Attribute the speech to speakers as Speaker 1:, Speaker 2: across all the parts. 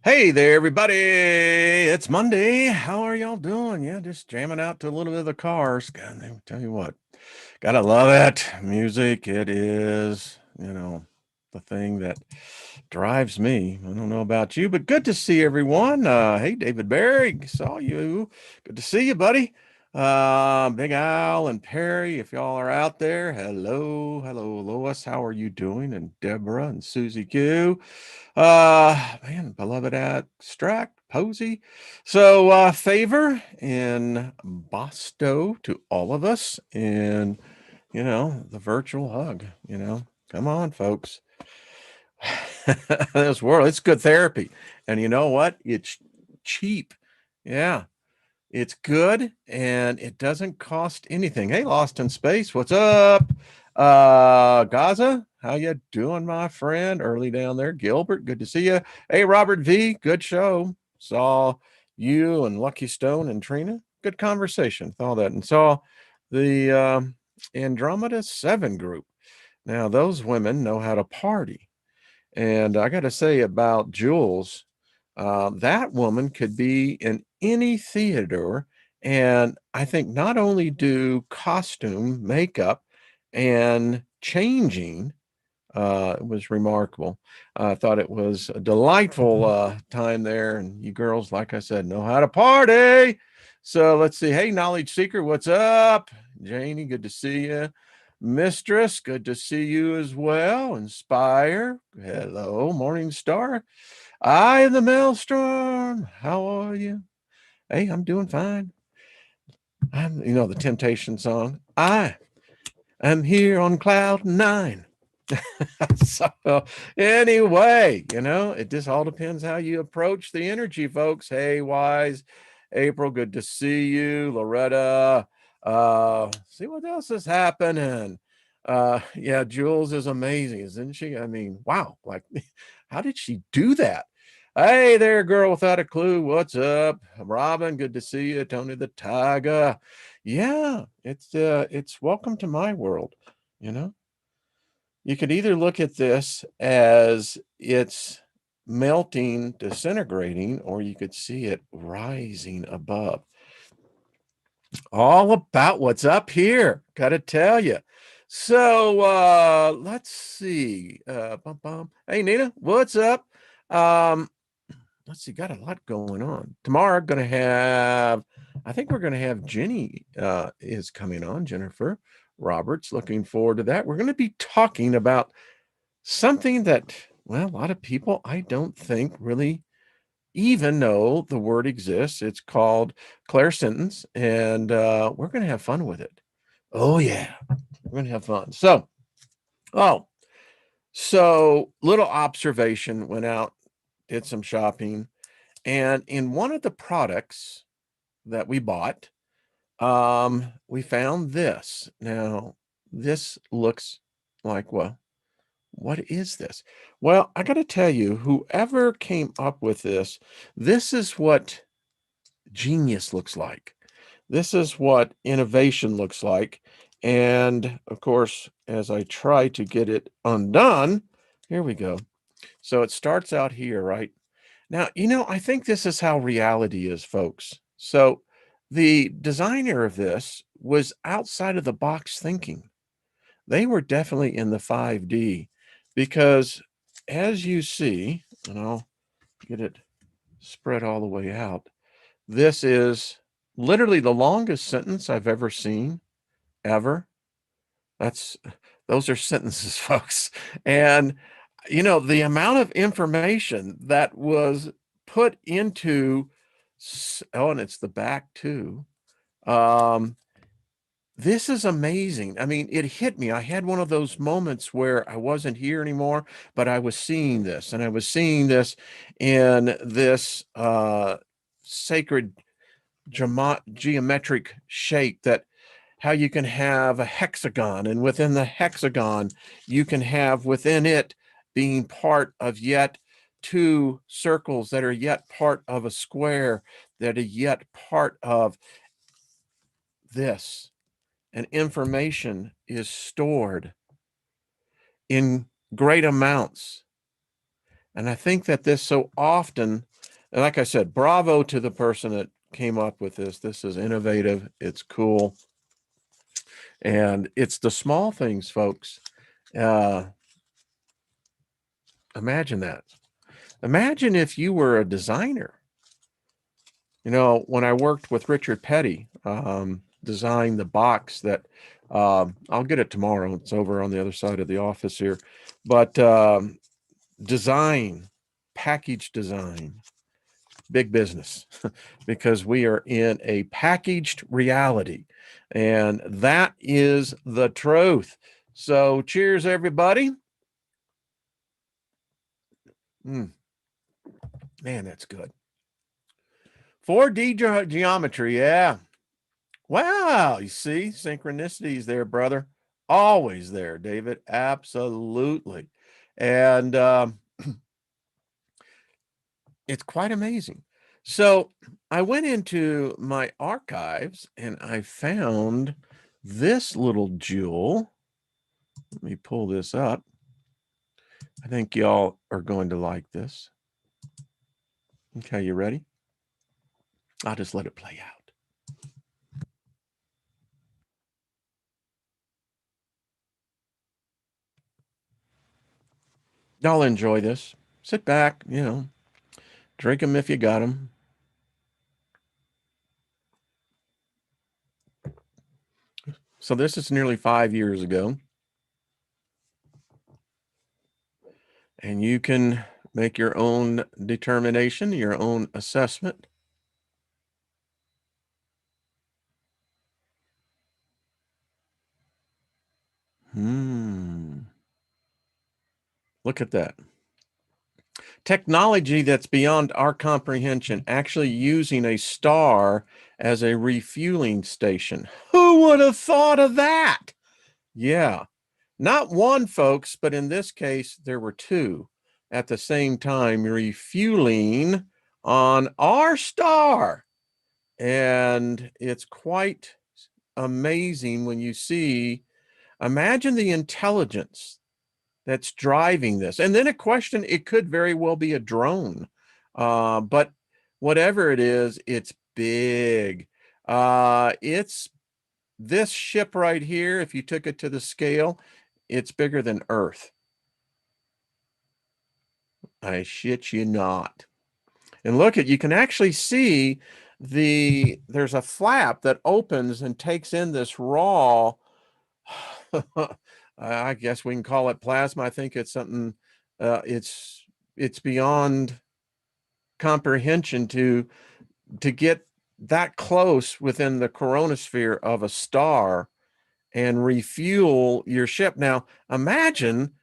Speaker 1: Hey there, everybody. It's Monday. How are y'all doing? Yeah, just jamming out to a little bit of the Cars. God, I tell you what, gotta love it. Music, it is, the thing that drives me. I don't know about you, but good to see everyone. Hey, David Barry, saw you. Good to see you, buddy. Big Al and Perry, if y'all are out there, hello, Lois. How are you doing? And Deborah and Susie Q. Man, beloved abstract, Posey. So, favor and Bosto to all of us, and the virtual hug. Come on, folks. This world, it's good therapy, and you know what? It's cheap. Yeah, it's good, and it doesn't cost anything. Hey, Lost in Space, what's up? Gaza, how you doing, my friend? Early down there. Gilbert, good to see you. Hey, Robert V, good show. Saw you and Lucky Stone and Trina. Good conversation with all that. And saw the Andromeda 7 group. Now, those women know how to party. And I got to say about Jules, that woman could be in any theater. And I think not only do costume, makeup, and changing, it was remarkable. I thought it was a delightful time there. And you girls, like I said, know how to party. So let's see. Hey, Knowledge Seeker, what's up? Janie, good to see you. Mistress, good to see you as well. Inspire, hello. Morning Star, I am the Maelstrom. How are you? Hey, I'm doing fine. I'm, the Temptation song. I am here on cloud 9. So anyway, it just all depends how you approach the energy, folks. Hey, Wise, April, good to see you. Loretta, see what else is happening. Yeah, Jules is amazing, isn't she? I mean, wow, like how did she do that? Hey there, girl without a clue. What's up? Robin, good to see you. Tony the Tiger. Yeah, it's welcome to my world, you know. You could either look at this as it's melting, disintegrating, or you could see it rising above. All about what's up here, gotta tell you. So let's see. Hey Nina, what's up? Um, let's see, got a lot going on. Tomorrow gonna have, I think we're gonna have Jenny is coming on, Jennifer Roberts. Looking forward to that. We're gonna be talking about something that, well, a lot of people I don't think really even know the word exists. It's called clairsentience, and we're going to have fun with it. Oh yeah, we're going to have fun. Oh, so little observation. Went out, did some shopping, and in one of the products that we bought, we found this. Now, this looks like, well, what is this? Well, I got to tell you, whoever came up with this is what genius looks like. This is what innovation looks like. And of course, as I try to get it undone, here we go. So it starts out here, right? Now, I think this is how reality is, folks. So the designer of this was outside of the box thinking. They were definitely in the 5D because as you see, and I'll get it spread all the way out, this is literally the longest sentence I've ever seen, ever. That's those are sentences, folks. And the amount of information that was put into, oh, and it's the back too. This is amazing. I mean, it hit me. I had one of those moments where I wasn't here anymore, but I was seeing this, and I was seeing this in this sacred geometric shape, that how you can have a hexagon, and within the hexagon, you can have within it being part of yet two circles that are yet part of a square, that are yet part of this. And information is stored in great amounts. And I think that this so often, and like I said, bravo to the person that came up with this. This is innovative. It's cool. And it's the small things, folks. Imagine that. Imagine if you were a designer. You know, when I worked with Richard Petty, designed the box that I'll get it tomorrow. It's over on the other side of the office here. But design, package design, big business because we are in a packaged reality. And that is the truth. So cheers, everybody. Man, that's good. 4D geometry. Yeah. Wow. You see synchronicities there, brother. Always there, David. Absolutely. And it's quite amazing. So I went into my archives and I found this little jewel. Let me pull this up. I think y'all are going to like this. Okay, you ready? I'll just let it play out. Y'all enjoy this. Sit back, you know, drink them if you got them. So this is nearly 5 years ago. And you can make your own determination, your own assessment. Look at that. Technology that's beyond our comprehension, actually using a star as a refueling station. Who would have thought of that? Yeah. Not one, folks, but in this case, there were two at the same time refueling on our star. And it's quite amazing when you see, imagine the intelligence that's driving this. And then a question, it could very well be a drone. But whatever it is, it's big. It's this ship right here, if you took it to the scale, it's bigger than Earth. I shit you not. And look at, you can actually see there's a flap that opens and takes in this raw, I guess we can call it plasma. I think it's something, it's beyond comprehension to get that close within the coronosphere of a star and refuel your ship. Now, imagine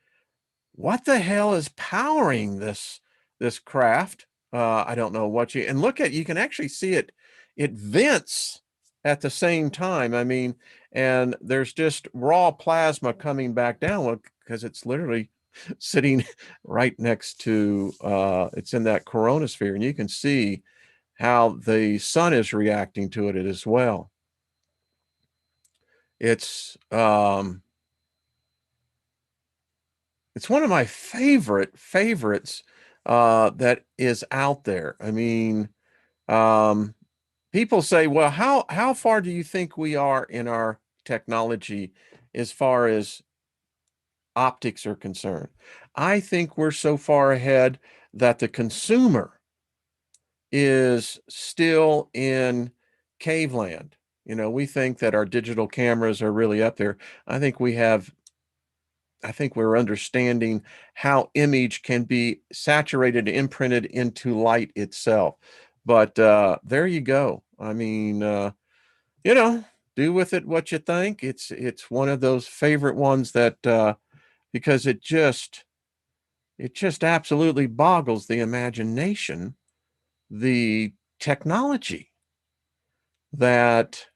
Speaker 1: what the hell is powering this craft. I don't know what you, and look at, you can actually see it vents at the same time. I mean, and there's just raw plasma coming back down because it's literally sitting right next to it's in that coronosphere, and you can see how the sun is reacting to it as well. It's one of my favorites that is out there. I mean, people say, well, how far do you think we are in our technology as far as optics are concerned? I think we're so far ahead that the consumer is still in caveland. You know, we think that our digital cameras are really up there. I think we're understanding how image can be saturated, imprinted into light itself. But there you go. I mean, you know, do with it what you think. It's one of those favorite ones that because it just absolutely boggles the imagination, the technology that,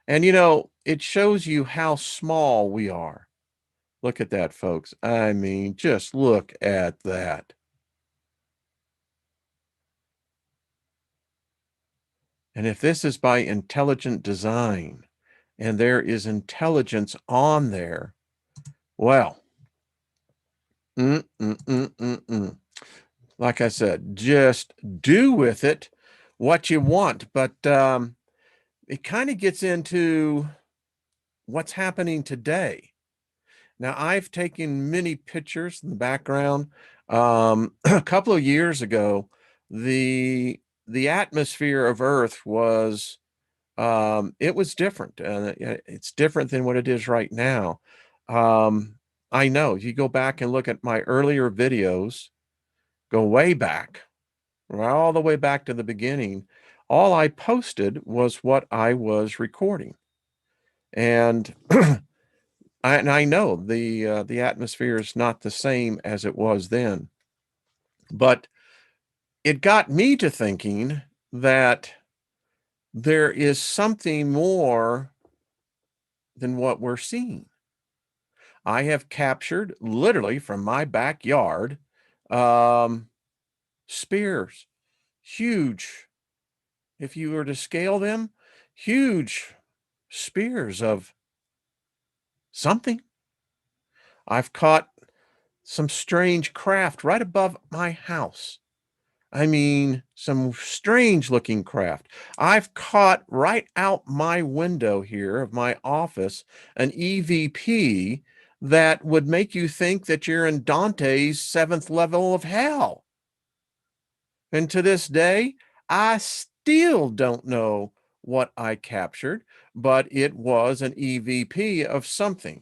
Speaker 1: and you know, it shows you how small we are. Look at that, folks. I mean, just look at that. And if this is by intelligent design and there is intelligence on there, well, mm, mm, mm, mm, mm. like I said, just do with it what you want. But it kind of gets into what's happening today. Now, I've taken many pictures in the background. A couple of years ago, the atmosphere of Earth was it was different, and it's different than what it is right now. Um, I know you go back and look at my earlier videos, go way back, all the way back to the beginning. All I posted was what I was recording, and I know the atmosphere is not the same as it was then, but it got me to thinking that there is something more than what we're seeing. I have captured literally from my backyard um, spears, huge. If you were to scale them, huge spears of something. I've caught some strange craft right above my house. I mean, some strange looking craft. I've caught right out my window here of my office an EVP that would make you think that you're in Dante's seventh level of hell. And to this day, I still don't know what I captured, but it was an EVP of something.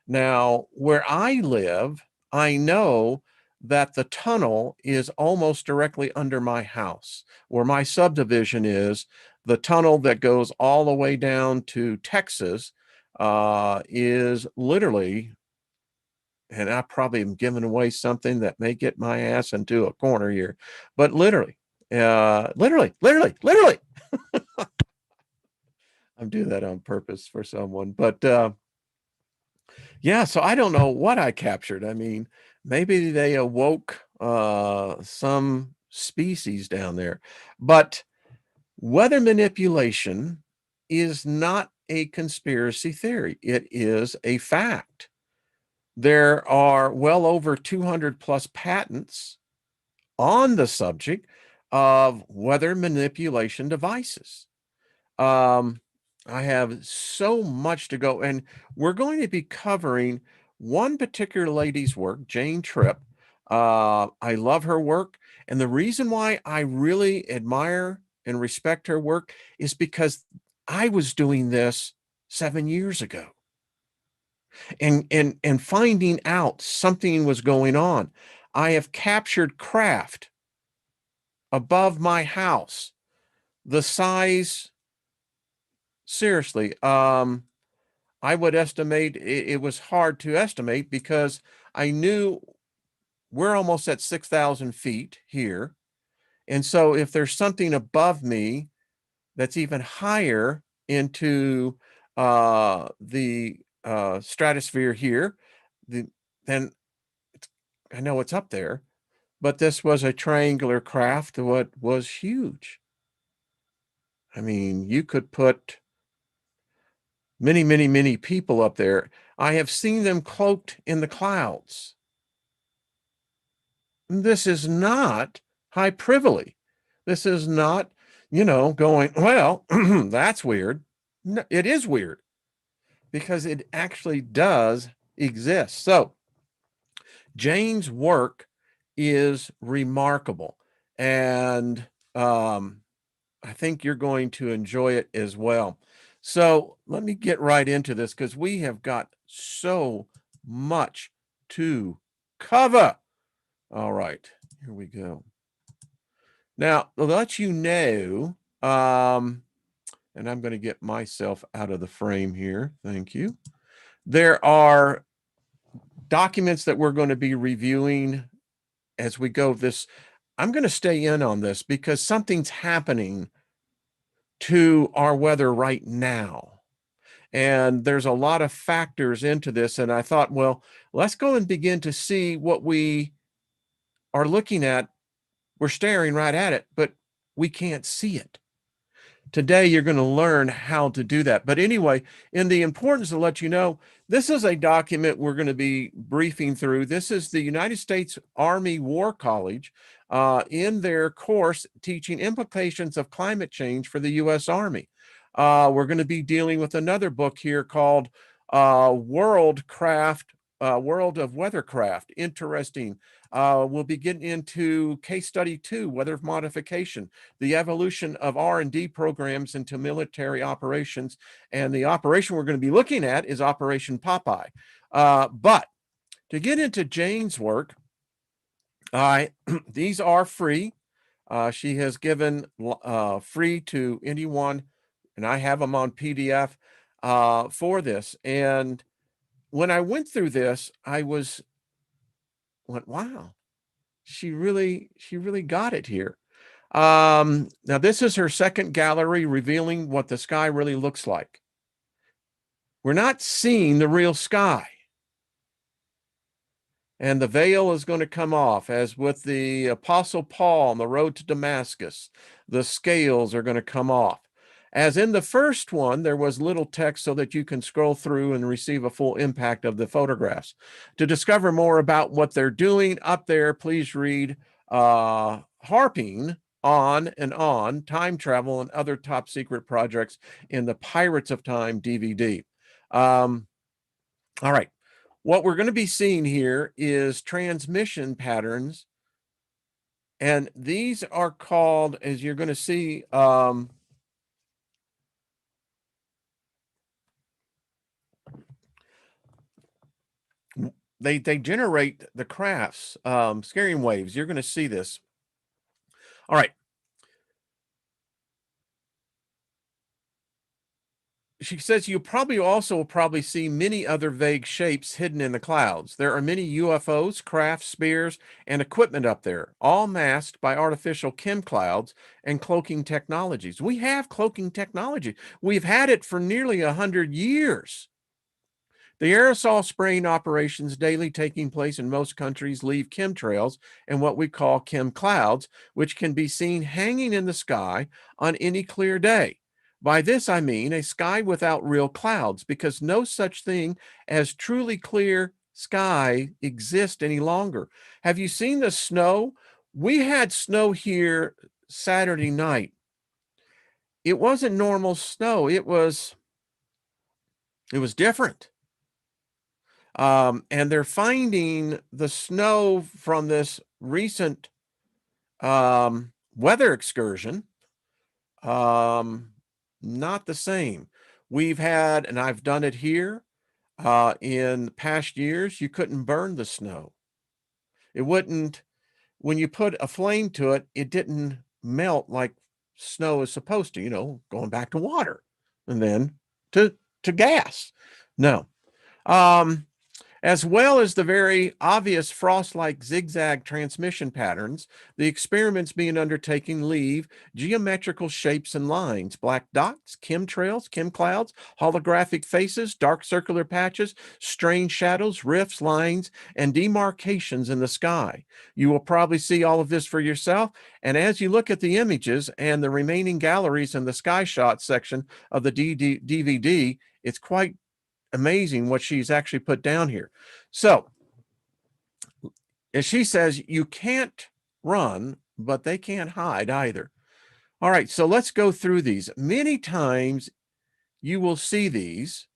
Speaker 1: Now, where I live, I know that the tunnel is almost directly under my house. Where my subdivision is, the tunnel that goes all the way down to Texas is literally, and I probably am giving away something that may get my ass into a corner here, but literally, I'm doing that on purpose for someone, but yeah, so I don't know what I captured. I mean, maybe they awoke some species down there. But weather manipulation is not a conspiracy theory. It is a fact. There are well over 200 plus patents on the subject of weather manipulation devices. Um, I have so much to go, and we're going to be covering one particular lady's work, Jane Tripp. I love her work, and the reason why I really admire and respect her work is because I was doing this 7 years ago, and finding out something was going on. I have captured craft above my house, the size, seriously, I would estimate it was hard to estimate because I knew we're almost at 6,000 feet here. And so if there's something above me that's even higher into the stratosphere here, then I know it's up there. But this was a triangular craft, what was huge. I mean, you could put many people up there. I have seen them cloaked in the clouds. This is not hyperbole. This is not, going, well, that's weird. No, it is weird because it actually does exist. So Jane's work is remarkable. And I think you're going to enjoy it as well. So let me get right into this because we have got so much to cover. All right, here we go. Now, to let you know, and I'm going to get myself out of the frame here. Thank you. There are documents that we're going to be reviewing as we go. I'm going to stay in on this because something's happening to our weather right now. And there's a lot of factors into this. And I thought, well, let's go and begin to see what we are looking at. We're staring right at it, but we can't see it. Today, you're going to learn how to do that. But anyway, in the importance to let you know, this is a document we're going to be briefing through. This is the United States Army War College. in their course teaching implications of climate change for the U.S. Army. We're going to be dealing with another book here called World of Weathercraft. Interesting. We'll be getting into case study 2, weather modification, the evolution of R&D programs into military operations. And the operation we're going to be looking at is Operation Popeye. But to get into Jane's work, these are free. She has given free to anyone, and I have them on PDF for this. And when I went through this, I went, wow, she really got it here. Now this is her second gallery revealing what the sky really looks like. We're not seeing the real sky. And the veil is going to come off, as with the Apostle Paul on the road to Damascus. The scales are going to come off. As in the first one, there was little text so that you can scroll through and receive a full impact of the photographs. To discover more about what they're doing up there, please read Harping On and On, Time Travel and Other Top Secret Projects in the Pirates of Time DVD. All right. What we're going to be seeing here is transmission patterns. And these are called, as you're going to see, they generate the crafts, scattering waves. You're going to see this. All right. She says you probably see many other vague shapes hidden in the clouds. There are many UFOs, craft, spears, and equipment up there, all masked by artificial chem clouds and cloaking technologies. We have cloaking technology. We've had it for nearly 100 years. The aerosol spraying operations daily taking place in most countries leave chemtrails and what we call chem clouds, which can be seen hanging in the sky on any clear day. By this, I mean a sky without real clouds, because no such thing as truly clear sky exists any longer. Have you seen the snow? We had snow here Saturday night. It wasn't normal snow. It was different. And they're finding the snow from this recent weather excursion not the same. We've had, and I've done it here in past years, you couldn't burn the snow. It wouldn't, when you put a flame to it, it didn't melt like snow is supposed to, going back to water and then to gas. No. As well as the very obvious frost-like zigzag transmission patterns, the experiments being undertaken leave geometrical shapes and lines, black dots, chemtrails, chem clouds, holographic faces, dark circular patches, strange shadows, rifts, lines, and demarcations in the sky. You will probably see all of this for yourself, and as you look at the images and the remaining galleries in the sky shot section of the DVD, it's quite amazing what she's actually put down here. So, as she says, you can't run, but they can't hide either. All right, so let's go through these. Many times you will see these,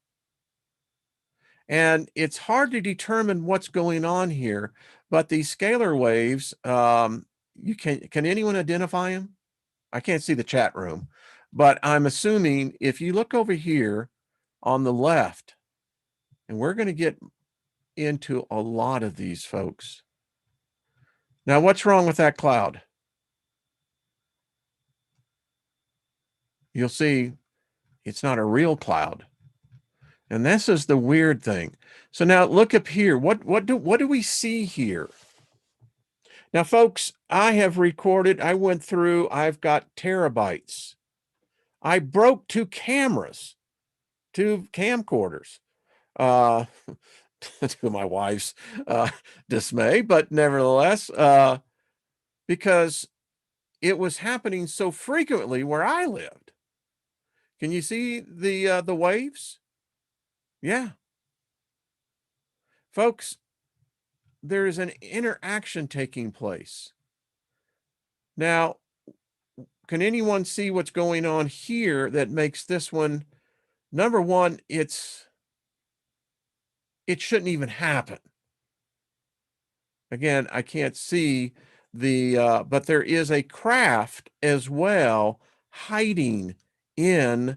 Speaker 1: and it's hard to determine what's going on here, but these scalar waves, can anyone identify them? I can't see the chat room, but I'm assuming if you look over here on the left, and we're going to get into a lot of these, folks. Now, what's wrong with that cloud? You'll see it's not a real cloud. And this is the weird thing. So now look up here. What do we see here? Now, folks, I have recorded, I went through, I've got terabytes. I broke 2 cameras, 2 camcorders. To my wife's dismay, but nevertheless, because it was happening so frequently where I lived. Can you see the waves? Yeah. Folks, there is an interaction taking place. Now, can anyone see what's going on here that makes this one, number one, it shouldn't even happen. Again, I can't see but there is a craft as well hiding in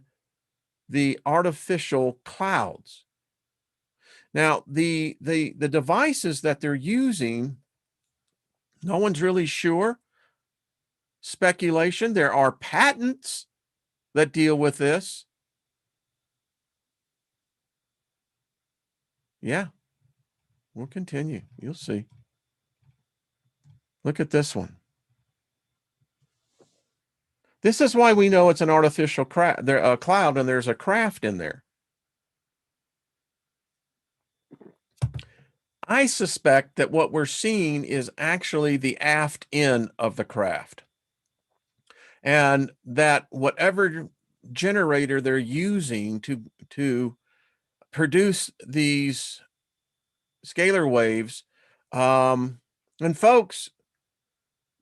Speaker 1: the artificial clouds. Now, the devices that they're using, no one's really sure. Speculation. There are patents that deal with this. Yeah, we'll continue. You'll see. Look at this one. This is why we know it's an artificial cloud and there's a craft in there. I suspect that what we're seeing is actually the aft end of the craft. And that whatever generator they're using to produce these scalar waves, and folks,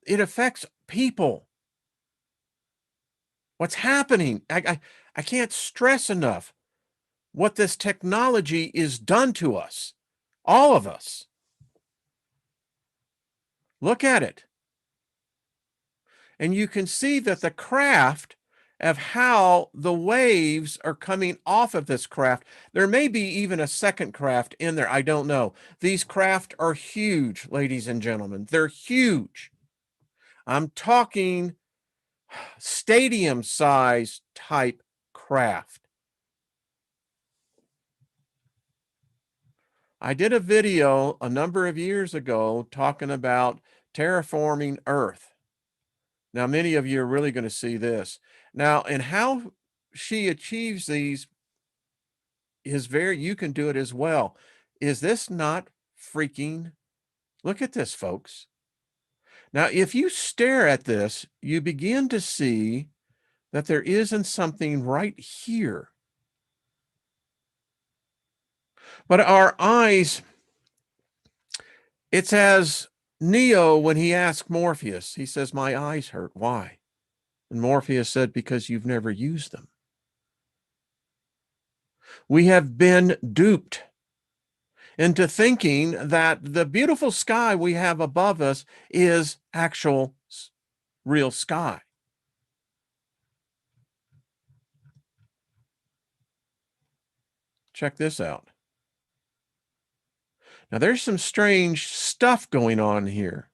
Speaker 1: it affects people. What's happening? I can't stress enough what this technology is done to us, all of us. Look at it. And you can see that the craft of how the waves are coming off of this craft. There may be even a second craft in there. I don't know. These craft are huge, ladies and gentlemen. They're huge. I'm talking stadium size type craft. I did a video a number of years ago talking about terraforming Earth. Now, many of you are really going to see this. Now, and how she achieves these is you can do it as well. Is this not freaking? Look at this, folks. Now, if you stare at this, you begin to see that there isn't something right here. But our eyes, it's as Neo when he asked Morpheus, he says, "My eyes hurt. Why?" And Morpheus said, "Because you've never used them." We have been duped into thinking that the beautiful sky we have above us is actual real sky. Check this out. Now, there's some strange stuff going on here.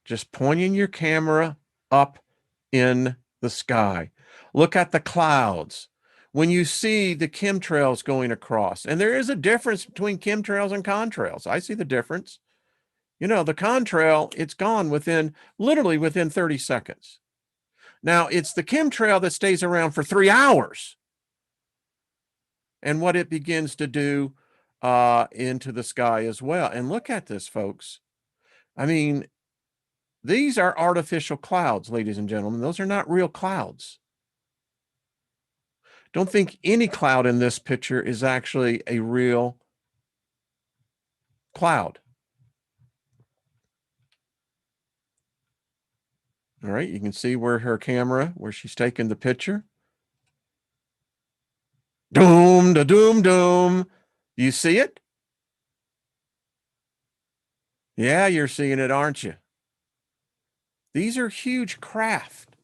Speaker 1: Just pointing your camera up in the sky. Look at the clouds. When you see the chemtrails going across, and there is a difference between chemtrails and contrails. I see the difference. You know, the contrail, it's gone literally within 30 seconds. Now, it's the chemtrail that stays around for 3 hours. And what it begins to do into the sky as well. And look at this, folks. I mean, these are artificial clouds, ladies and gentlemen. Those are not real clouds. Don't think any cloud in this picture is actually a real cloud. All right, you can see where she's taking the picture. Doom, da doom, doom. You see it? Yeah, you're seeing it, aren't you? These are huge craft.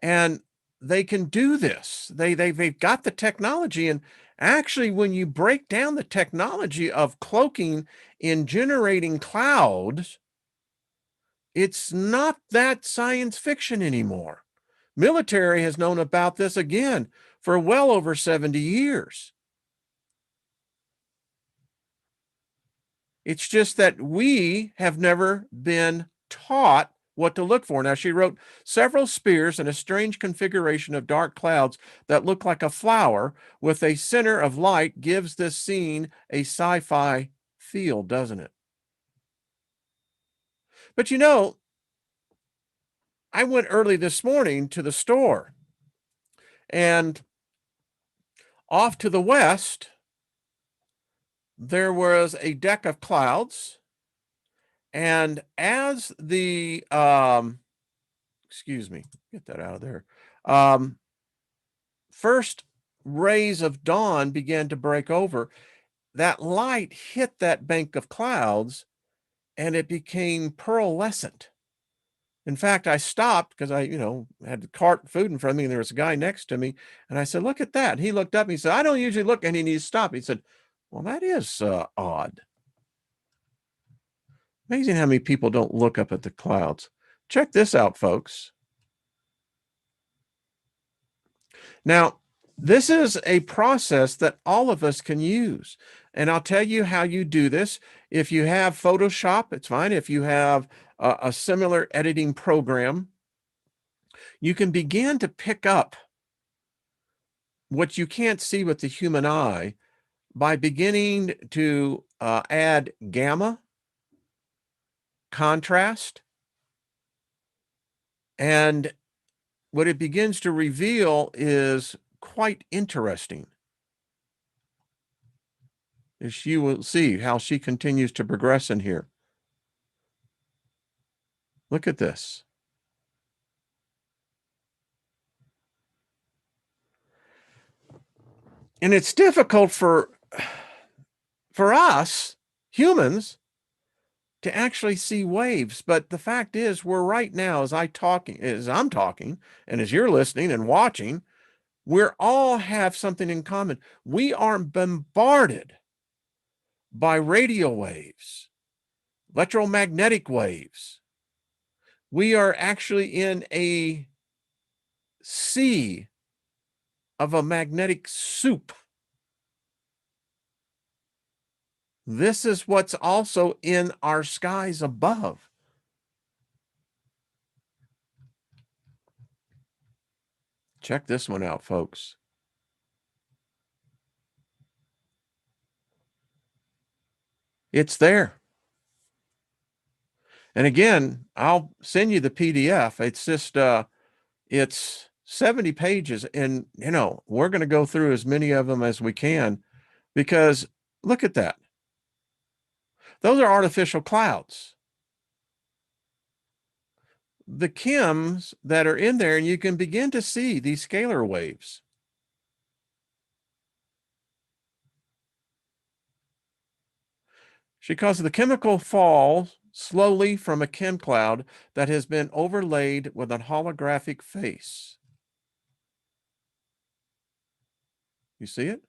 Speaker 1: And they can do this. They've got the technology. And actually, when you break down the technology of cloaking in generating clouds, it's not that science fiction anymore. Military has known about this again for well over 70 years. It's just that we have never been taught what to look for. Now, she wrote several spears in a strange configuration of dark clouds that look like a flower with a center of light gives this scene a sci-fi feel, doesn't it? But you know, I went early this morning to the store, and off to the west, there was a deck of clouds, and as the excuse me, get that out of there. First rays of dawn began to break over. That light hit that bank of clouds and it became pearlescent. In fact, I stopped because I, had the cart food in front of me and there was a guy next to me. And I said, look at that. And he looked up and he said, I don't usually look, and he needs to stop. He said, well, that is odd. Amazing how many people don't look up at the clouds. Check this out, folks. Now, this is a process that all of us can use. And I'll tell you how you do this. If you have Photoshop, it's fine. If you have a similar editing program, you can begin to pick up what you can't see with the human eye by beginning to add gamma, contrast, and what it begins to reveal is quite interesting. As you will see how she continues to progress in here. Look at this. And it's difficult for us humans to actually see waves, but the fact is we're right now, as I'm talking and as you're listening and watching, we all have something in common. We are bombarded by radio waves, electromagnetic waves. We are actually in a sea of a magnetic soup. This is what's also in our skies above. Check this one out, folks. It's there. And again, I'll send you the PDF. It's just, it's 70 pages. And, we're going to go through as many of them as we can, because look at that. Those are artificial clouds. The chems that are in there, and you can begin to see these scalar waves. Because the chemical falls slowly from a chem cloud that has been overlaid with a holographic face. You see it?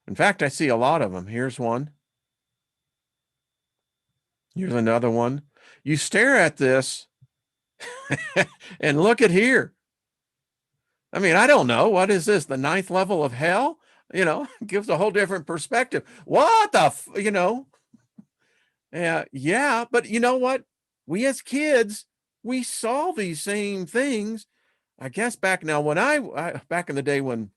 Speaker 1: In fact, I see a lot of them. Here's one. Here's another one. You stare at this and look at here. I mean, I don't know. What is this? The 9th level of hell? Gives a whole different perspective. What the, yeah. But you know what? We as kids, we saw these same things. I guess back now when back in the day when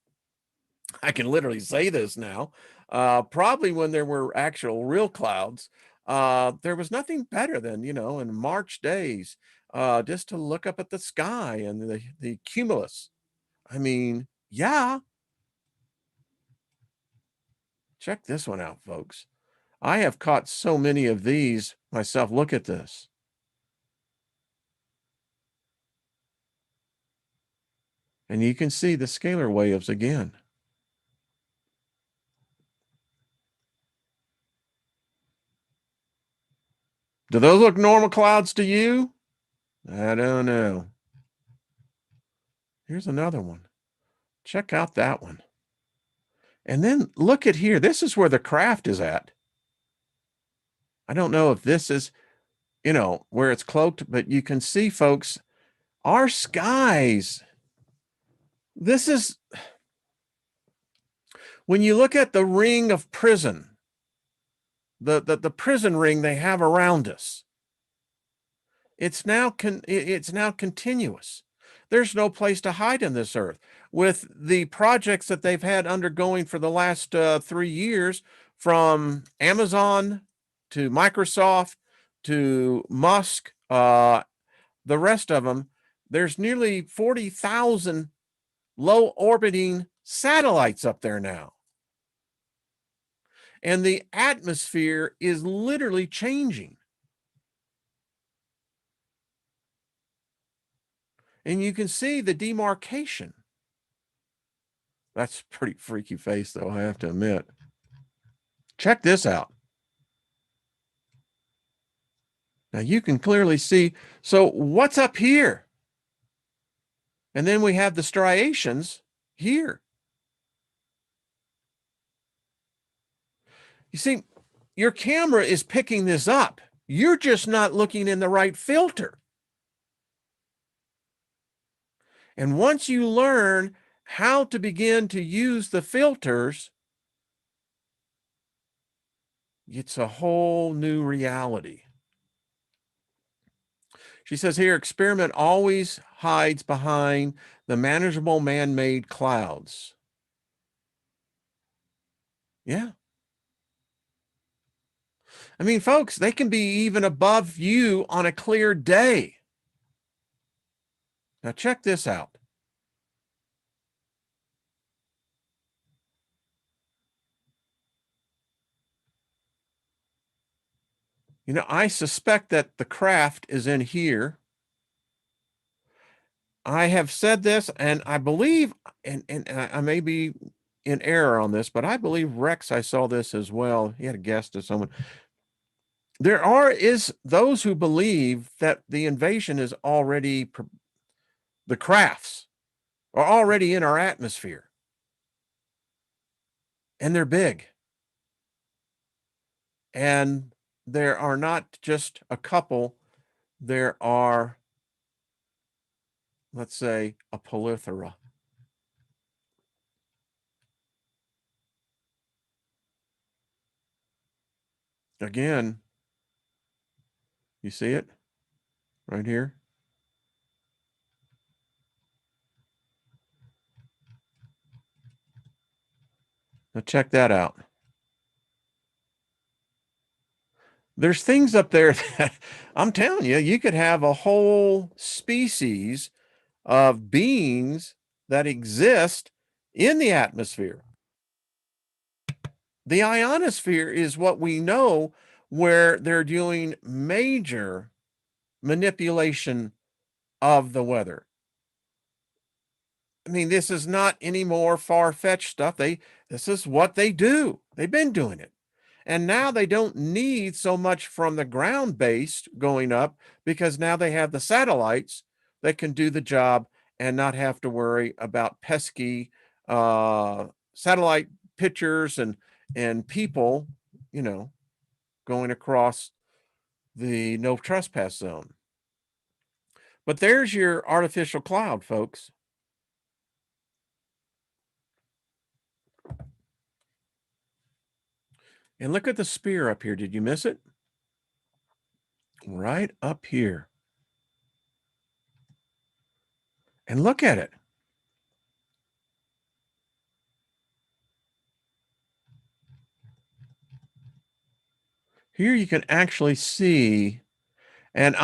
Speaker 1: I can literally say this now, probably when there were actual real clouds, there was nothing better than, in March days, just to look up at the sky and the cumulus. I mean, yeah. Check this one out, folks. I have caught so many of these myself. Look at this. And you can see the scalar waves again. Do those look normal clouds to you? I don't know. Here's another one. Check out that one. And then look at here. This is where the craft is at. I don't know if this is, where it's cloaked, but you can see, folks, our skies. This is, when you look at the ring of prison, the prison ring they have around us, it's now continuous. There's no place to hide in this earth. With the projects that they've had undergoing for the last 3 years, from Amazon to Microsoft to Musk, the rest of them, there's nearly 40,000 low orbiting satellites up there now. and the atmosphere is literally changing. And you can see the demarcation. That's a pretty freaky face, though, I have to admit. Check this out. Now you can clearly see. So what's up here? And then we have the striations here. You see, your camera is picking this up. You're just not looking in the right filter. And once you learn how to begin to use the filters, it's a whole new reality. She says here, experiment always hides behind the manageable man-made clouds. Yeah. I mean, folks, they can be even above you on a clear day. Now check this out. You know, I suspect that the craft is in here. I have said this, and I believe, and I may be in error on this, but I believe Rex, I saw this as well. He had a guest or someone. There is those who believe that the invasion is already, the crafts are already in our atmosphere. And they're big. And there are not just a couple, there are, let's say, a plethora. Again, you see it right here? Now check that out. There's things up there that I'm telling you, you could have a whole species of beings that exist in the atmosphere. The ionosphere is what we know where they're doing major manipulation of the weather. I mean, this is not any more far-fetched stuff. This is what they do. They've been doing it. And now they don't need so much from the ground-based going up because now they have the satellites that can do the job and not have to worry about pesky satellite pictures and people, you know, going across the no trespass zone. But there's your artificial cloud, folks. And look at the spear up here. Did you miss it? Right up here. And look at it. Here you can actually see, and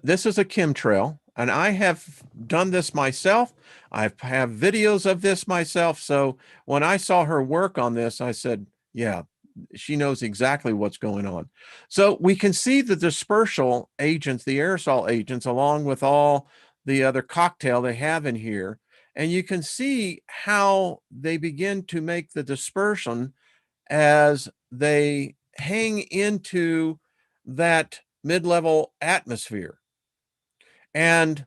Speaker 1: this is a chemtrail, and I have done this myself. I have videos of this myself. So when I saw her work on this, I said, yeah, she knows exactly what's going on. So we can see the dispersal agents, the aerosol agents, along with all the other cocktail they have in here. And you can see how they begin to make the dispersion as they hang into that mid-level atmosphere. And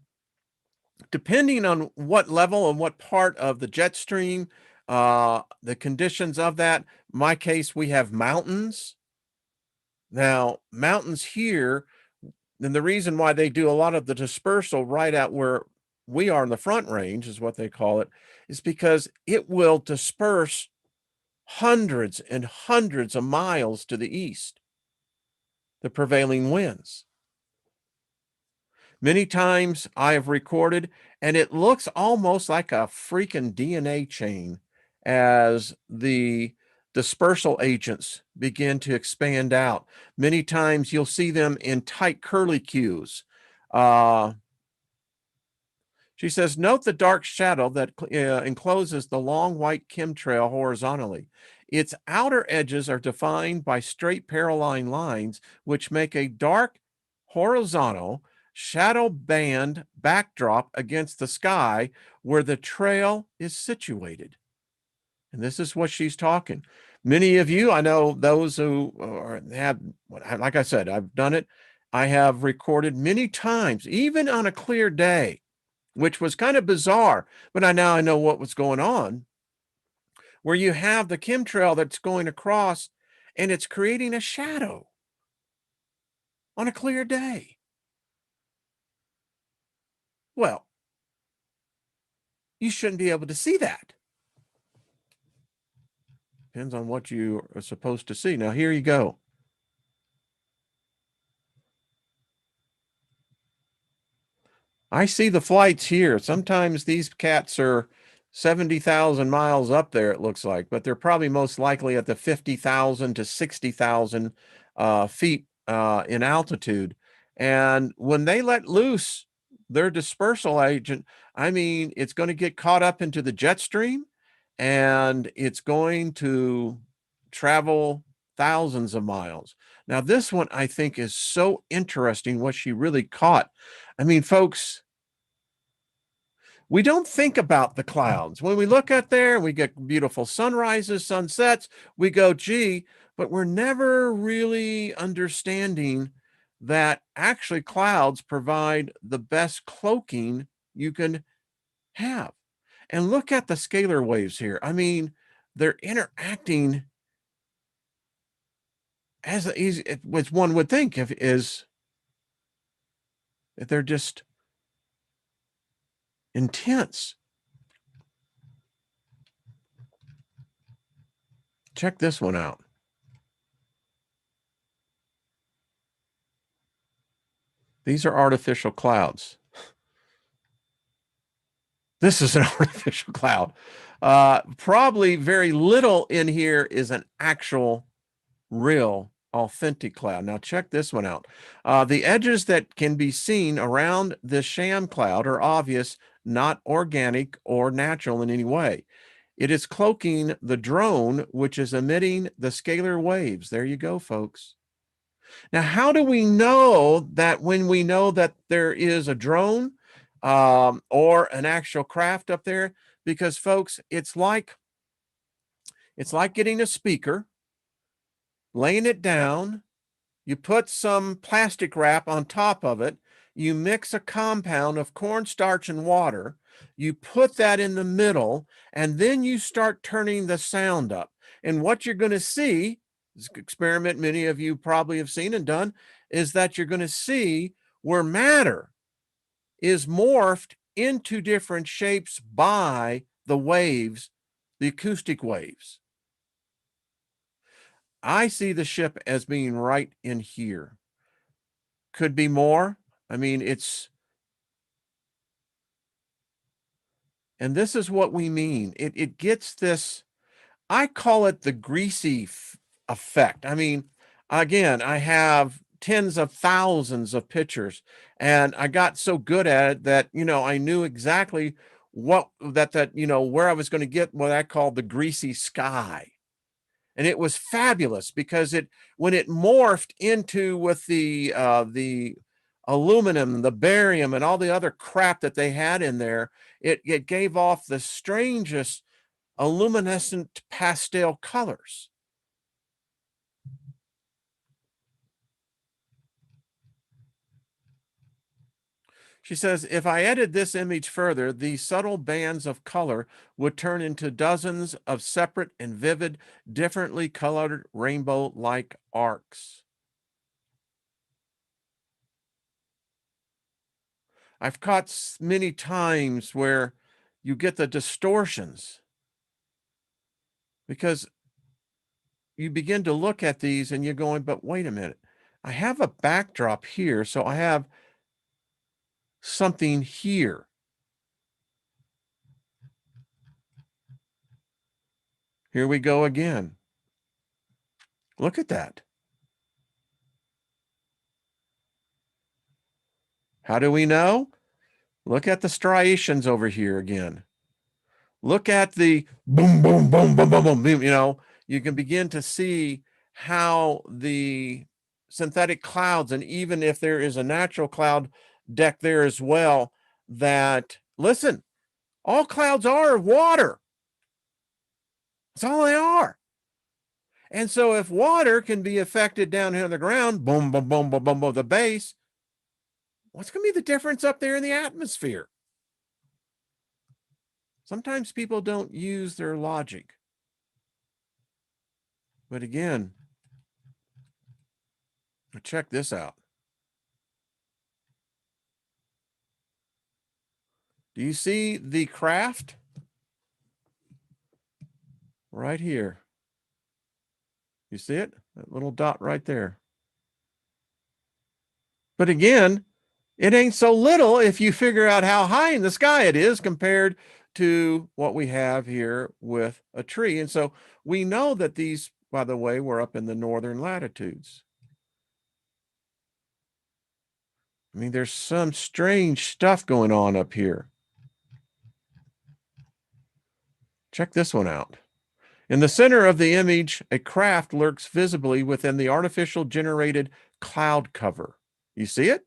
Speaker 1: depending on what level and what part of the jet stream, the conditions of that, in my case, we have mountains. Now, mountains here, and the reason why they do a lot of the dispersal right out where we are in the front range is what they call it, is because it will disperse hundreds and hundreds of miles to the east, the prevailing winds. Many times I have recorded, and it looks almost like a freaking DNA chain as the dispersal agents begin to expand out. Many times you'll see them in tight curlicues. She says, note the dark shadow that encloses the long white chemtrail horizontally. Its outer edges are defined by straight paralleling lines, which make a dark horizontal shadow band backdrop against the sky where the trail is situated. And this is what she's talking. Many of you, I know those who have, like I said, I've done it. I have recorded many times, even on a clear day, which was kind of bizarre, but now I know what was going on, where you have the chemtrail that's going across and it's creating a shadow on a clear day. Well, you shouldn't be able to see that. Depends on what you are supposed to see. Now, here you go. I see the flights here. Sometimes these cats are 70,000 miles up there, it looks like, but they're probably most likely at the 50,000 to 60,000 feet in altitude. And when they let loose their dispersal agent, I mean, it's going to get caught up into the jet stream and it's going to travel thousands of miles. Now, this one I think is so interesting what she really caught. I mean, folks, we don't think about the clouds. When we look out there and we get beautiful sunrises, sunsets, we go, gee, but we're never really understanding that actually clouds provide the best cloaking you can have. And look at the scalar waves here. I mean, they're interacting as easy as one would think if they're just intense. Check this one out. These are artificial clouds. This is an artificial cloud. Probably very little in here is an actual, real, authentic cloud. Now check this one out. The edges that can be seen around this sham cloud are obvious, not organic or natural in any way. It is cloaking the drone, which is emitting the scalar waves. There you go, folks. Now, how do we know that when we know that there is a drone or an actual craft up there? Because, folks, it's like getting a speaker, laying it down, you put some plastic wrap on top of it, you mix a compound of cornstarch and water, you put that in the middle, and then you start turning the sound up. And what you're going to see, this experiment many of you probably have seen and done, is that you're going to see where matter is morphed into different shapes by the waves, the acoustic waves. I see the ship as being right in here. Could be more. I mean, and this is what we mean. It gets this, I call it the greasy effect. I mean, again, I have tens of thousands of pictures and I got so good at it that, I knew exactly what where I was going to get what I call the greasy sky. And it was fabulous because when it morphed into with the aluminum, the barium, and all the other crap that they had in there, it gave off the strangest luminescent pastel colors. She says, if I edit this image further, these subtle bands of color would turn into dozens of separate and vivid, differently colored rainbow-like arcs. I've caught many times where you get the distortions because you begin to look at these and you're going, but wait a minute. I have a backdrop here, so I have something here. Here we go again. Look at that. How do we know? Look at the striations over here again. Look at the boom, boom, boom, boom, boom, boom, boom. you can begin to see how the synthetic clouds, and even if there is a natural cloud deck there as well, that, listen, all clouds are water. That's all they are. And so if water can be affected down here on the ground, boom, boom, boom, boom, boom, boom, the base, what's going to be the difference up there in the atmosphere? Sometimes people don't use their logic. But again, check this out. Do you see the craft? Right here. You see it? That little dot right there. But again, it ain't so little if you figure out how high in the sky it is compared to what we have here with a tree. And so we know that these, by the way, were up in the northern latitudes. I mean, there's some strange stuff going on up here. Check this one out. In the center of the image, a craft lurks visibly within the artificial generated cloud cover. You see it?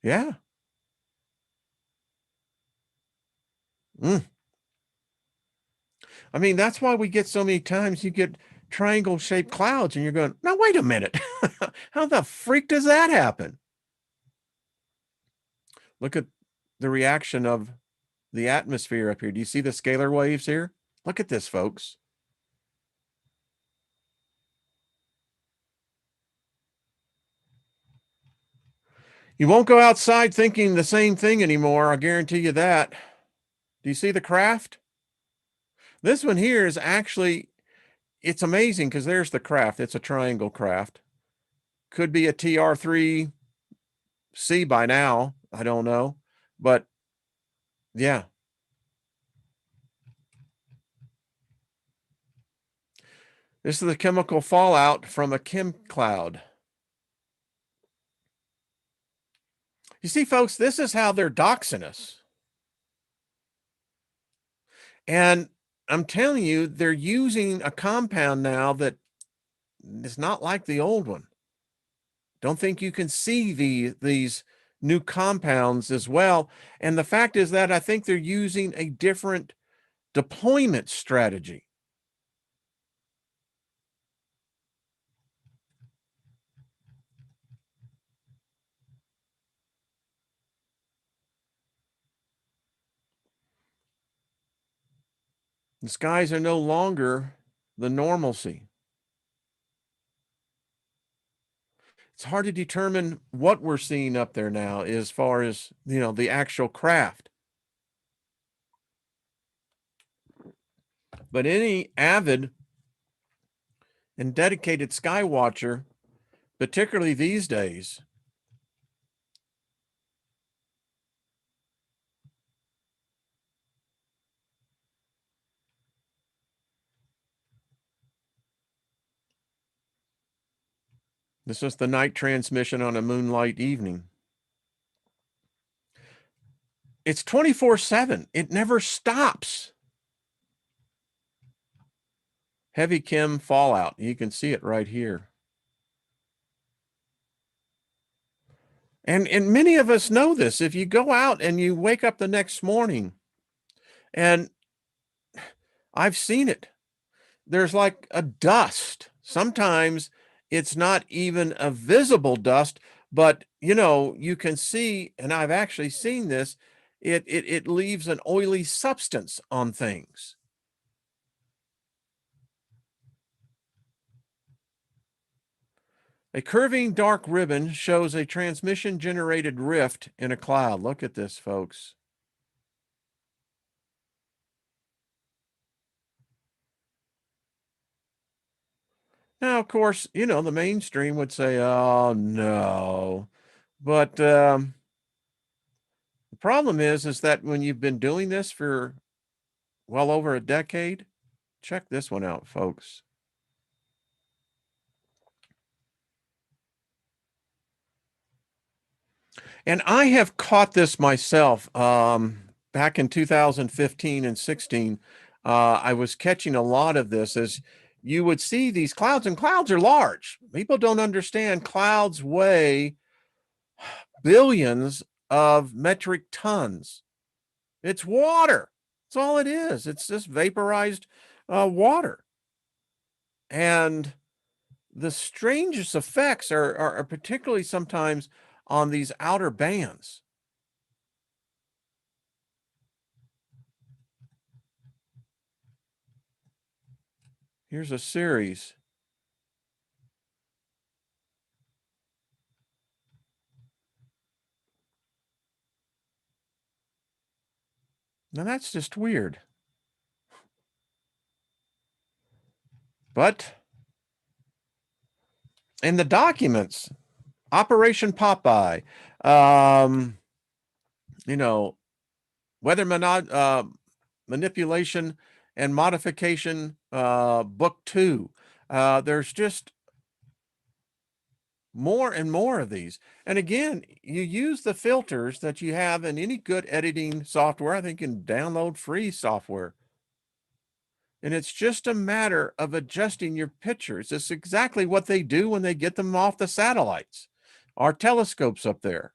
Speaker 1: Yeah. I mean, that's why we get so many times you get triangle shaped clouds and you're going, now, wait a minute. How the freak does that happen? Look at the reaction of the atmosphere up here. Do you see the scalar waves here? Look at this, folks. You won't go outside thinking the same thing anymore. I guarantee you that. Do you see the craft? This one here is actually, it's amazing because there's the craft. It's a triangle craft. Could be a TR3C by now. I don't know. But yeah. This is the chemical fallout from a chem cloud. You see, folks, this is how they're doxing us. And I'm telling you, they're using a compound now that is not like the old one. Don't think you can see these new compounds as well. And the fact is that I think they're using a different deployment strategy. The skies are no longer the normalcy. It's hard to determine what we're seeing up there now as far as, the actual craft. But any avid and dedicated sky watcher, particularly these days, this is the night transmission on a moonlight evening. It's 24/7. It never stops. Heavy chem fallout. You can see it right here. And many of us know this. If you go out and you wake up the next morning, and I've seen it, there's like a dust. Sometimes it's not even a visible dust, but you can see, and I've actually seen this, it leaves an oily substance on things. A curving dark ribbon shows a transmission generated rift in a cloud. Look at this, folks. Now, of course, the mainstream would say, oh, no. But the problem is that when you've been doing this for well over a decade, check this one out, folks. And I have caught this myself. Back in 2015 and 16, I was catching a lot of this as you would see these clouds, and clouds are large. People don't understand clouds weigh billions of metric tons. It's water. That's all it is. It's just vaporized water. And the strangest effects are particularly sometimes on these outer bands. Here's a series. Now that's just weird. But in the documents, Operation Popeye, um, you know, weather manipulation and modification, book 2. There's just more and more of these. And again, you use the filters that you have in any good editing software. I think you can download free software. And it's just a matter of adjusting your pictures. It's exactly what they do when they get them off the satellites, our telescopes up there.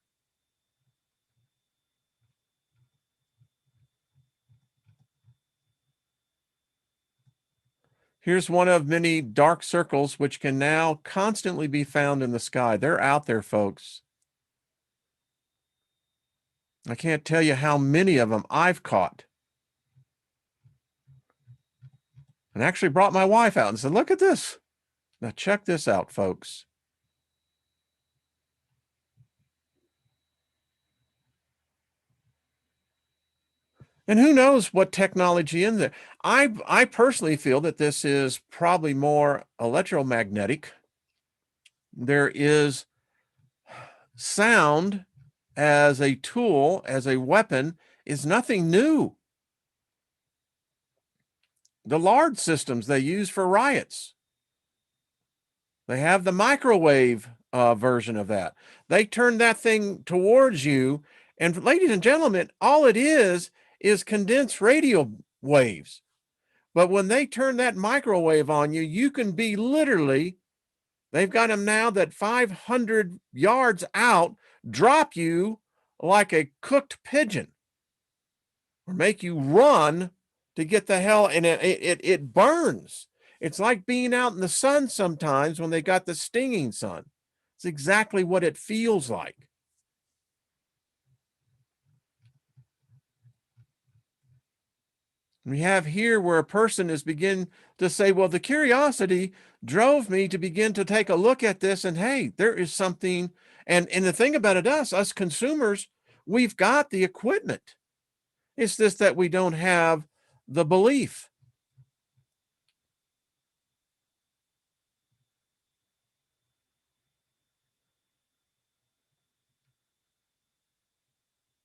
Speaker 1: Here's one of many dark circles which can now constantly be found in the sky. They're out there, folks. I can't tell you how many of them I've caught. And actually brought my wife out and said, look at this. Now check this out, folks. And who knows what technology in there. I personally feel that this is probably more electromagnetic. There is sound as a tool, as a weapon, is nothing new. The LARD systems they use for riots, they have the microwave version of that. They turn that thing towards you, and ladies and gentlemen, all it is condensed radio waves. But when they turn that microwave on you, you can be literally, they've got them now that 500 yards out, drop you like a cooked pigeon or make you run to get the hell, and it burns. It's like being out in the sun sometimes when they got the stinging sun. It's exactly what it feels like. We have here where a person is begin to say, well, the curiosity drove me to begin to take a look at this, and hey, there is something. And the thing about it, us consumers, we've got the equipment. It's just that we don't have the belief.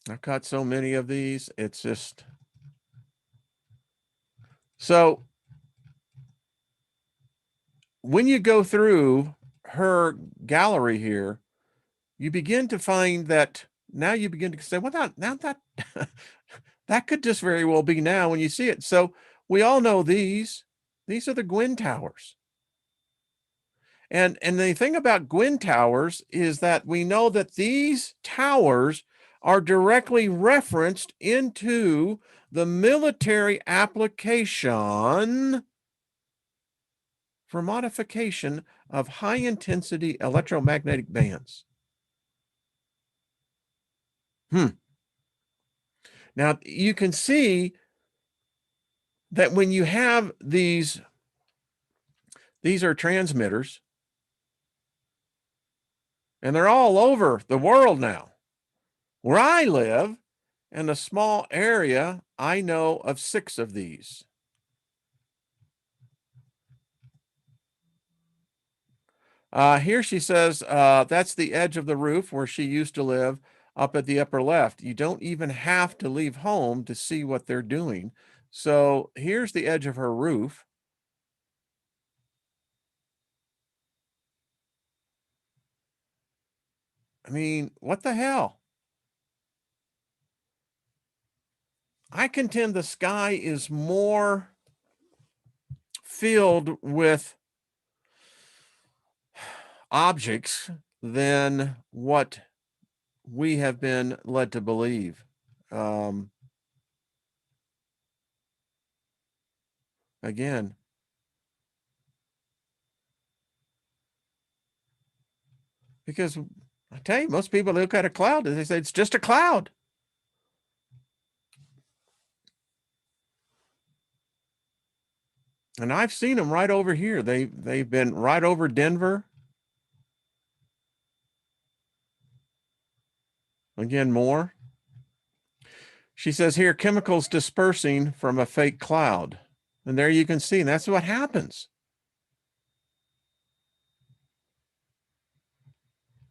Speaker 1: I've got so many of these. It's just so when you go through her gallery here, you begin to find that now you begin to say, well, now that that could just very well be now when you see it. So we all know these are the Gwen towers. And the thing about Gwen towers is that we know that these towers are directly referenced into the military application for modification of high intensity electromagnetic bands. Now you can see that when you have these are transmitters, and they're all over the world now. Where I live, in a small area, I know of 6 of these. Here she says, that's the edge of the roof where she used to live up at the upper left. You don't even have to leave home to see what they're doing. So here's the edge of her roof. I mean, what the hell? I contend the sky is more filled with objects than what we have been led to believe. Again, because I tell you, most people look at a cloud and they say it's just a cloud. And I've seen them right over here. They've been right over Denver. Again, more. She says here, chemicals dispersing from a fake cloud. And there you can see, and that's what happens.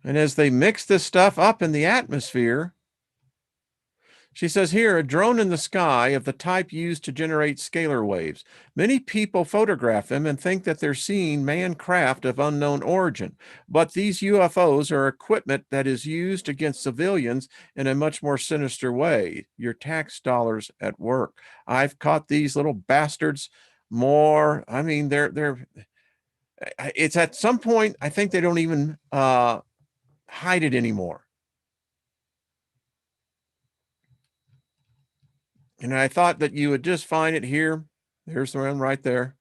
Speaker 1: And as they mix this stuff up in the atmosphere, she says here, a drone in the sky of the type used to generate scalar waves. Many people photograph them and think that they're seeing manned craft of unknown origin. But these UFOs are equipment that is used against civilians in a much more sinister way. Your tax dollars at work. I've caught these little bastards more. I mean, it's at some point, I think they don't even hide it anymore. And I thought that you would just find it here. There's the one right there.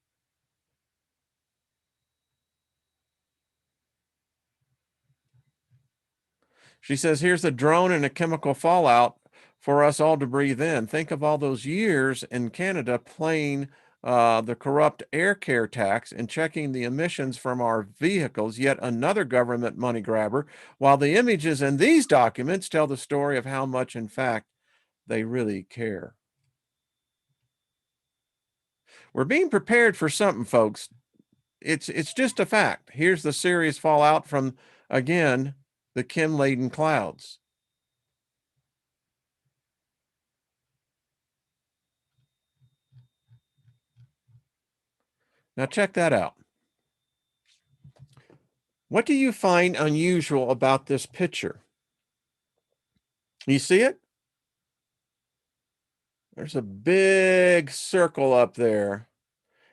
Speaker 1: She says, here's a drone and a chemical fallout for us all to breathe in. Think of all those years in Canada paying the corrupt air care tax and checking the emissions from our vehicles, yet another government money grabber, while the images in these documents tell the story of how much, in fact, they really care. We're being prepared for something, folks. It's just a fact. Here's the serious fallout from, again, the chem-laden clouds. Now check that out. What do you find unusual about this picture? You see it? There's a big circle up there.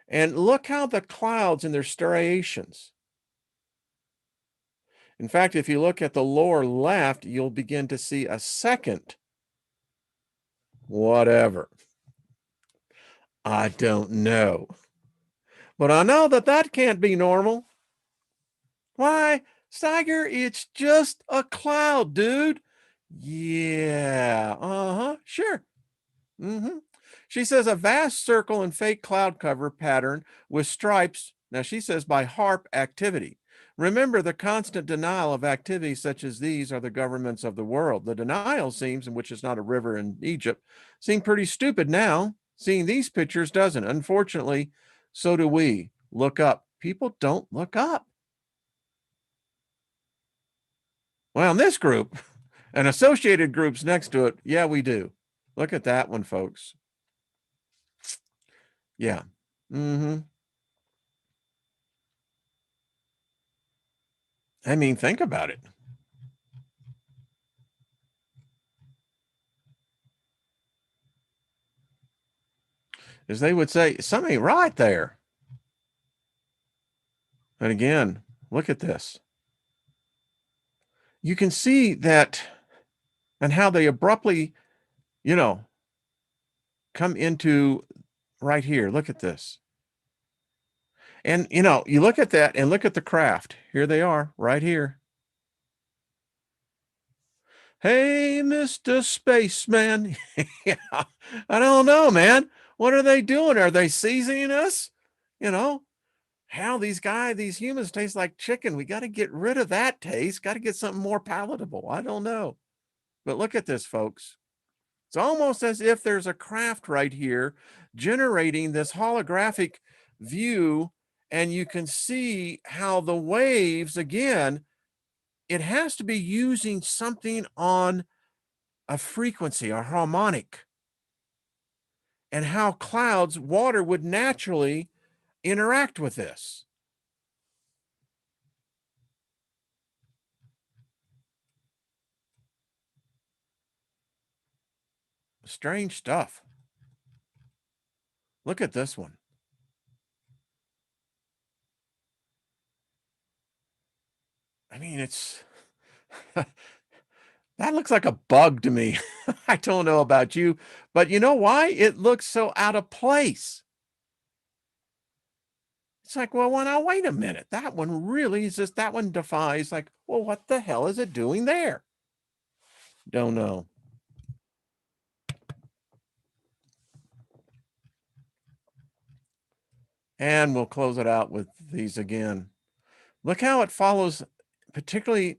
Speaker 1: And look how the clouds and their striations. In fact, if you look at the lower left, you'll begin to see a second whatever. I don't know. But I know that that can't be normal. Why, Steiger, it's just a cloud, dude. Yeah, sure. She says a vast circle and fake cloud cover pattern with stripes. Now she says by HARP activity. Remember, the constant denial of activities such as these are the governments of the world. The denial seems, which is not a river in Egypt, seem pretty stupid now. Seeing these pictures doesn't. Unfortunately, so do we. Look up. People don't look up. Well, in this group and associated groups next to it, yeah, we do. Look at that one, folks. Yeah. I mean, think about it. As they would say, something ain't right there. And again, look at this. You can see that and how they abruptly, you know, come into right here. Look at this. And, you look at that and look at the craft. Here they are right here. Hey, Mr. Spaceman. Yeah, I don't know, man. What are they doing? Are they seasoning us? You know, how these humans taste like chicken. We got to get rid of that taste. Got to get something more palatable. I don't know. But look at this, folks. It's almost as if there's a craft right here generating this holographic view. And you can see how the waves, again, it has to be using something on a frequency, a harmonic, and how clouds, water would naturally interact with this. Strange stuff. Look at this one. I mean, it's that looks like a bug to me. I don't know about you, but you know why? It looks so out of place. It's like, well, now wait a minute. That one really is just, that one defies, like, well, what the hell is it doing there? Don't know. And we'll close it out with these again. Look how it follows, particularly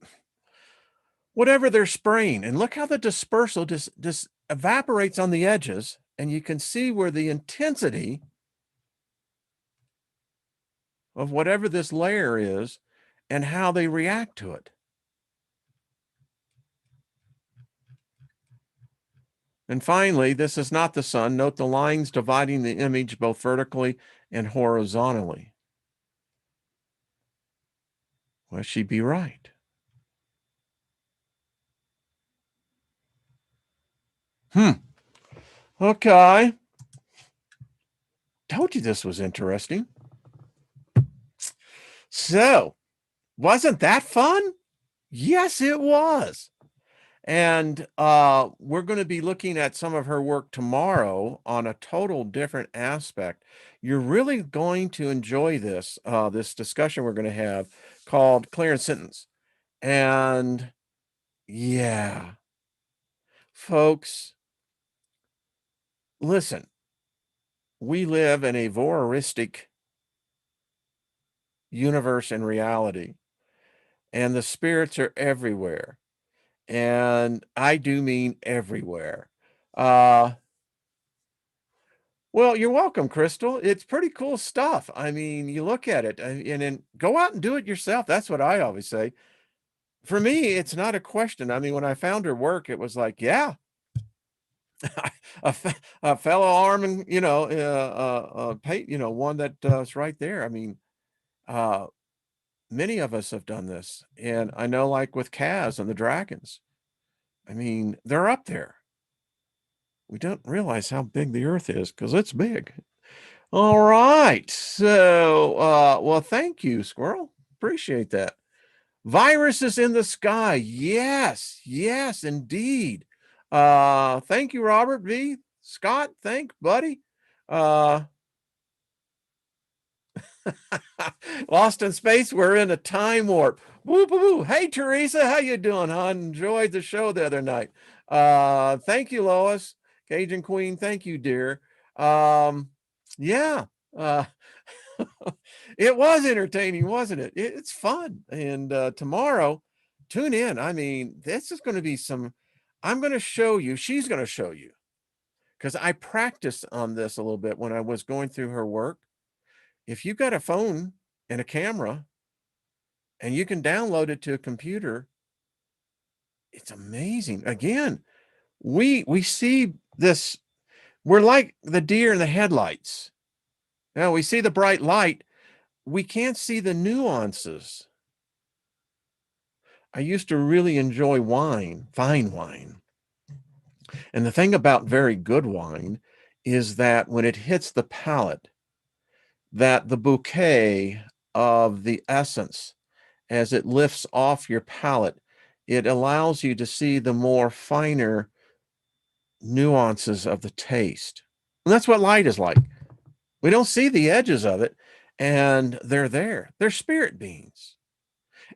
Speaker 1: whatever they're spraying. And look how the dispersal just evaporates on the edges. And you can see where the intensity of whatever this layer is and how they react to it. And finally, this is not the sun. Note the lines dividing the image both vertically and horizontally. Well, she'd be right. Okay. Told you this was interesting. So, wasn't that fun? Yes, it was. And we're going to be looking at some of her work tomorrow on a total different aspect. You're really going to enjoy this, this discussion we're going to have called Clear and Sentence. And yeah, folks, listen, we live in a voyeuristic universe and reality, and the spirits are everywhere. And I do mean everywhere. Well, you're welcome, Crystal. It's pretty cool stuff. I mean, you look at it and then go out and do it yourself. That's what I always say. For me, it's not a question. I mean, when I found her work, it was like, yeah, a fellow arm and, one that is right there. I mean, uh, many of us have done this. And I know, like with Kaz and the dragons, I mean, they're up there. We don't realize how big the earth is because it's big. All right. So, well, thank you, Squirrel. Appreciate that. Viruses in the sky. Yes, yes, indeed. Thank you, Robert V. Scott, thank buddy. Lost in space. We're in a time warp. Woo, woo, woo. Hey, Teresa, how you doing, hon? Enjoyed the show the other night. Thank you, Lois. Cajun Queen, thank you, dear. Yeah. It was entertaining, wasn't it? It's fun. And tomorrow, tune in. I mean, this is going to be I'm going to show you, she's going to show you, because I practiced on this a little bit when I was going through her work. If you've got a phone and a camera and you can download it to a computer, it's amazing. Again, we see this, we're like the deer in the headlights. Now we see the bright light, we can't see the nuances. I used to really enjoy wine, fine wine. And the thing about very good wine is that when it hits the palate, that the bouquet of the essence, as it lifts off your palate, it allows you to see the more finer nuances of the taste. And that's what light is like. We don't see the edges of it, and they're there. They're spirit beings.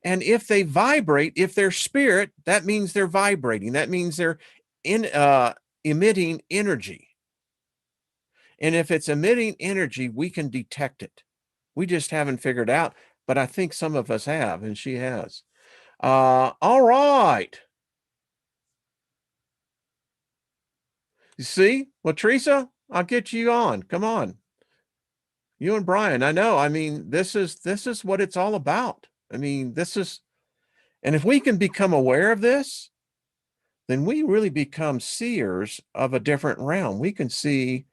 Speaker 1: And if they vibrate, if they're spirit, that means they're vibrating. That means they're emitting energy. And if it's emitting energy, we can detect it. We just haven't figured out, but I think some of us have, and she has. All right. You see? Well, Teresa, I'll get you on. Come on. You and Brian. I know. I mean, this is what it's all about. I mean, and if we can become aware of this, then we really become seers of a different realm. We can see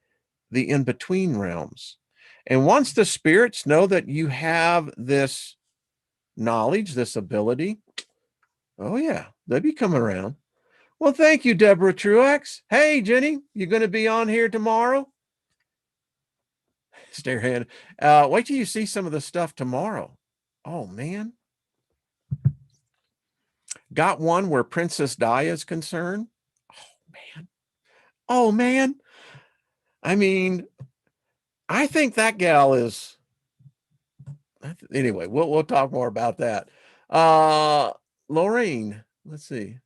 Speaker 1: the in-between realms. And once the spirits know that you have this knowledge, this ability, oh yeah, they be coming around. Well, thank you, Deborah Truex. Hey, Jenny, you going to be on here tomorrow? Starehead. Wait till you see some of the stuff tomorrow. Oh, man. Got one where Princess Di is concerned. Oh, man. Oh, man. I mean, I think that gal is... Anyway, we'll talk more about that. Lorraine, let's see.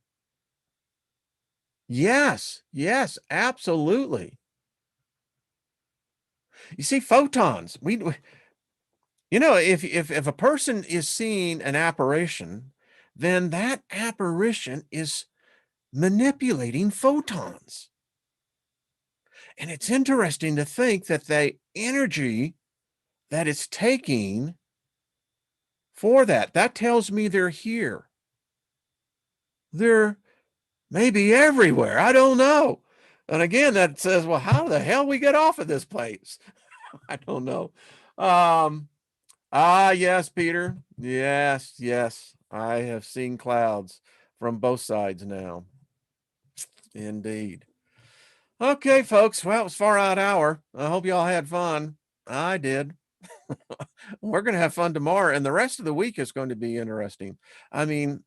Speaker 1: Yes, absolutely. You see, photons, if a person is seeing an apparition, then that apparition is manipulating photons. And it's interesting to think that the energy that it's taking for that tells me they're here. They're maybe everywhere. I don't know. And again, that says, well, how the hell we get off of this place? I don't know. Yes, Peter. Yes. I have seen clouds from both sides now. Indeed. Okay, folks. Well, it was far out hour. I hope y'all had fun. I did. We're going to have fun tomorrow, and the rest of the week is going to be interesting. I mean,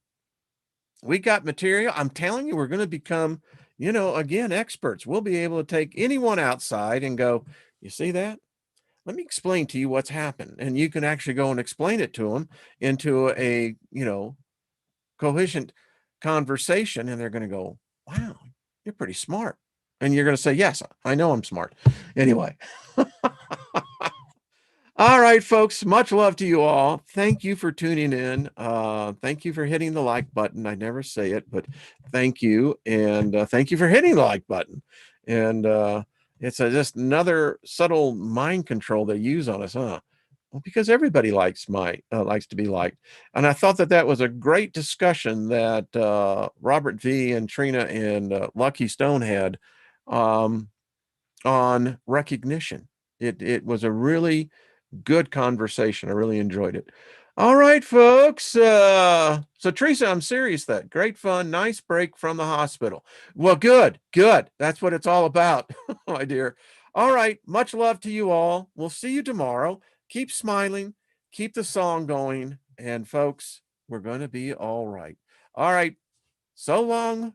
Speaker 1: we got material. I'm telling you, we're going to become, again, experts. We'll be able to take anyone outside and go, you see that? Let me explain to you what's happened. And you can actually go and explain it to them into a, coherent conversation. And they're going to go, wow, you're pretty smart. And you're going to say, yes, I know I'm smart. Anyway. All right, folks, much love to you all. Thank you for tuning in. Thank you for hitting the like button. I never say it, but thank you. And thank you for hitting the like button. And it's just another subtle mind control they use on us, huh? Well, because everybody likes to be liked. And I thought that was a great discussion that Robert V. and Trina and Lucky Stone had on recognition. It was a really good conversation. I really enjoyed it. All right, folks. So Teresa, I'm serious. That great fun, nice break from the hospital. Well, good. That's what it's all about, my dear. All right. Much love to you all. We'll see you tomorrow. Keep smiling. Keep the song going. And folks, we're going to be all right. All right. So long.